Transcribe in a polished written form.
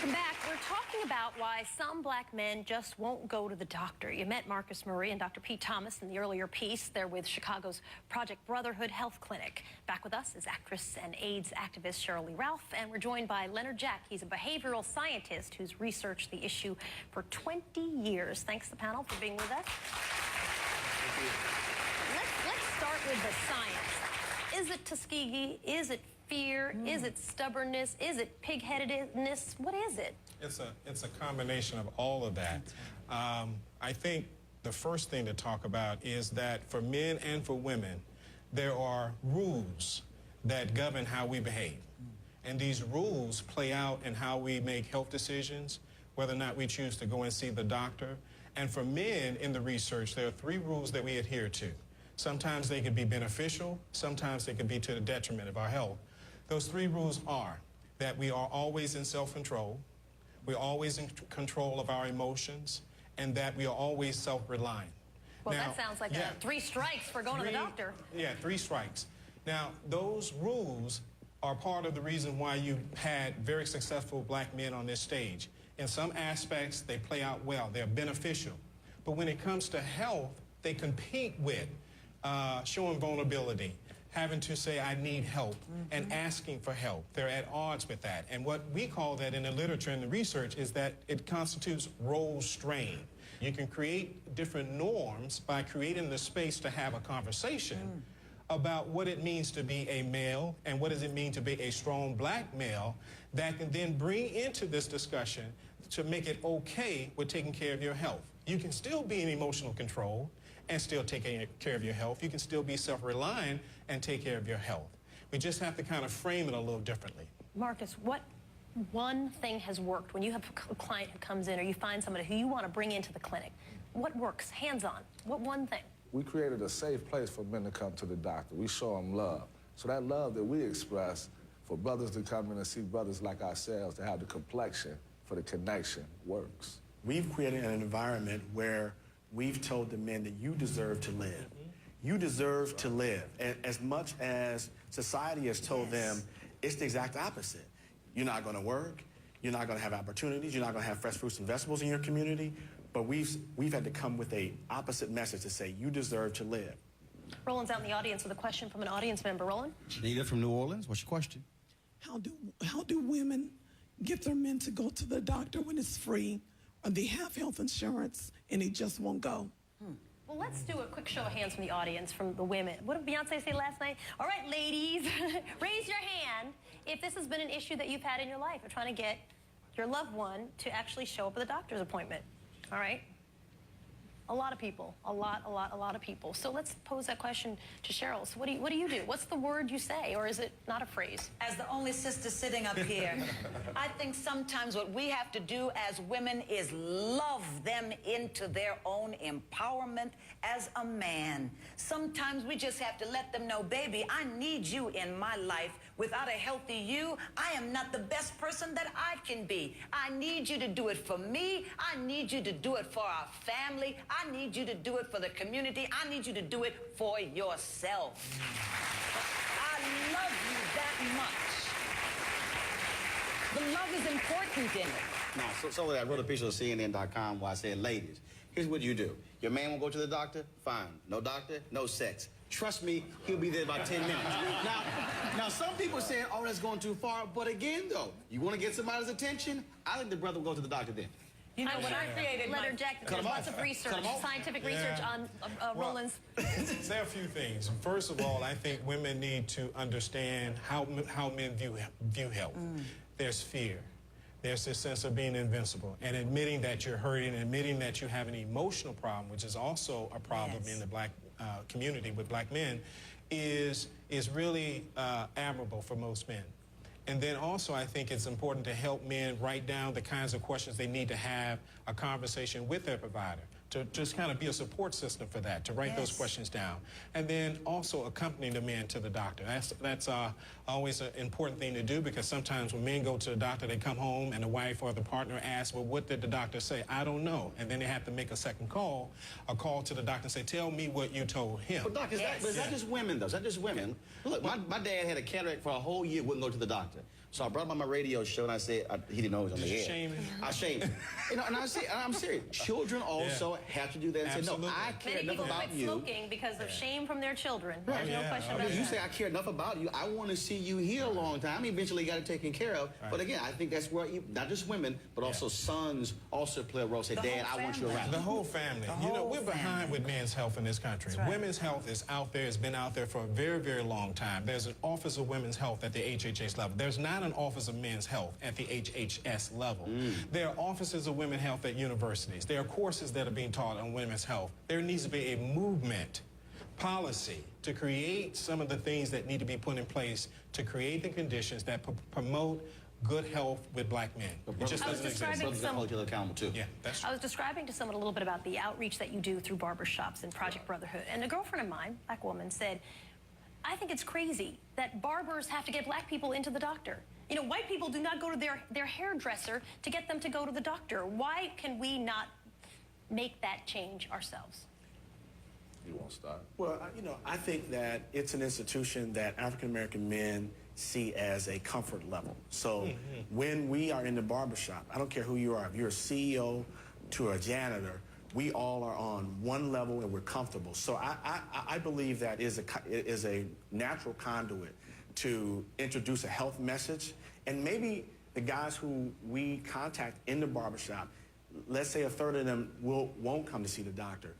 Welcome back. We're talking about why some black men just won't go to the doctor. You met Marcus Murray and Dr. Pete Thomas in the earlier piece. They're with Chicago's Project Brotherhood Health Clinic. Back with us is actress and AIDS activist Cheryl Lee Ralph, and we're joined by Leonard Jack. He's a behavioral scientist who's researched the issue for 20 years. Thanks to the panel for being with us. Let's start with the science. Is it Tuskegee? Is it fear? Is it stubbornness? Is it pig-headedness? What is it? It's a combination of all of that. I think the first thing to talk about is that for men and for women, there are rules that govern how we behave. And these rules play out in how we make health decisions, whether or not we choose to go and see the doctor. And for men in the research, there are 3 rules that we adhere to. Sometimes they can be beneficial, sometimes they can be to the detriment of our health. Those 3 rules are that we are always in self-control, we're always in control of our emotions, and that we are always self-reliant. Well, now, that sounds like 3 strikes for going to the doctor. Yeah, 3 strikes. Now, those rules are part of the reason why you had very successful black men on this stage. In some aspects, they play out well, they're beneficial. But when it comes to health, they compete with showing vulnerability, having to say, I need help, and asking for help. They're at odds with that. And what we call that in the literature and the research is that it constitutes role strain. You can create different norms by creating the space to have a conversation about what it means to be a male and what does it mean to be a strong black male that can then bring into this discussion to make it okay with taking care of your health. You can still be in emotional control and still take care of your health. You can still be self-reliant and take care of your health. We just have to kind of frame it a little differently. Marcus, what one thing has worked when you have a client who comes in or you find somebody who you want to bring into the clinic? What works, hands-on? What one thing? We created a safe place for men to come to the doctor. We show them love. So that love that we express for brothers to come in and see brothers like ourselves, to have the complexion for the connection, works. We've created an environment where we've told the men that you deserve to live. You deserve to live. And as much as society has told them, it's the exact opposite. You're not going to work. You're not going to have opportunities. You're not going to have fresh fruits and vegetables in your community. But we've had to come with a opposite message to say you deserve to live. Roland's out in the audience with a question from an audience member. Roland? Nita from New Orleans, what's your question? How do women get their men to go to the doctor when it's free, or they have health insurance and they just won't go? Well, let's do a quick show of hands from the audience, from the women. What did Beyonce say last night? All right, ladies, raise your hand if this has been an issue that you've had in your life of trying to get your loved one to actually show up at the doctor's appointment. All right? A lot of people, a lot of people. So let's pose that question to Cheryl. So what do you do? What's the word you say, or is it not a phrase? As the only sister sitting up here, I think sometimes what we have to do as women is love them into their own empowerment as a man. Sometimes we just have to let them know, baby, I need you in my life. Without a healthy you, I am not the best person that I can be. I need you to do it for me. I need you to do it for our family. I need you to do it for the community. I need you to do it for yourself. I love you that much. The love is important in it. Now, so I wrote a piece on CNN.com where I said, ladies, here's what you do. Your man won't go to the doctor? Fine. No doctor, no sex. Trust me, he'll be there in about 10 minutes. Now, some people say, oh, that's going too far. But again, though, you want to get somebody's attention? I think the brother will go to the doctor then. You know, when I created Leonard Jack, there's lots of research, scientific research on Roland's. There are a few things. First of all, I think women need to understand how men view health. There's fear. There's this sense of being invincible and admitting that you're hurting, admitting that you have an emotional problem, which is also a problem in the black community with black men, is really admirable for most men. And then also, I think it's important to help men write down the kinds of questions they need to have a conversation with their provider, to just kind of be a support system for that, to write those questions down. And then also accompany the man to the doctor. That's always an important thing to do, because sometimes when men go to the doctor, they come home and the wife or the partner asks, well, what did the doctor say? I don't know. And then they have to make a second call, a call to the doctor and say, tell me what you told him. But doc, is that just women, though? Is that just women? Look, my dad had a cataract for a whole year, wouldn't go to the doctor. So I brought him on my radio show and I said, he didn't know he was on the Did you air. shame him? I shamed him. You know, and I'm serious. Children also have to do that and say, no, Absolutely. I care Many enough people about quit you. smoking because of shame from their children. Right. There's no Yeah. question I about I mean, you that. say I care enough about you. I want to see you here a long time. I mean, eventually you got it taken care of. Right. But again, I think that's where not just women, but also sons also play a role. Say, The Dad, whole I want you family. around. The whole family. The You know, whole we're behind family. with men's health in this country. That's right. Women's health is out there. It's been out there for a very, very long time. There's an Office of Women's Health at the HHS level. There's not an Office of Men's Health at the HHS level. There are offices of women's health at universities. There are courses that are being taught on women's health. There needs to be a movement, policy, to create some of the things that need to be put in place to create the conditions that promote good health with black men. It just I was doesn't exist. describing Brothers gotta hold each other accountable too. Yeah, that's true. I was describing to someone a little bit about the outreach that you do through barbershops and Project Brotherhood. And a girlfriend of mine, black woman, said, I think it's crazy that barbers have to get black people into the doctor. You know, white people do not go to their hairdresser to get them to go to the doctor. Why can we not make that change ourselves? You won't start. Well, you know, I think that it's an institution that African American men see as a comfort level. So when we are in the barbershop, I don't care who you are, if you're a CEO to a janitor, we all are on one level and we're comfortable. So I believe that is a natural conduit to introduce a health message. And maybe the guys who we contact in the barbershop, let's say a third of them won't come to see the doctor.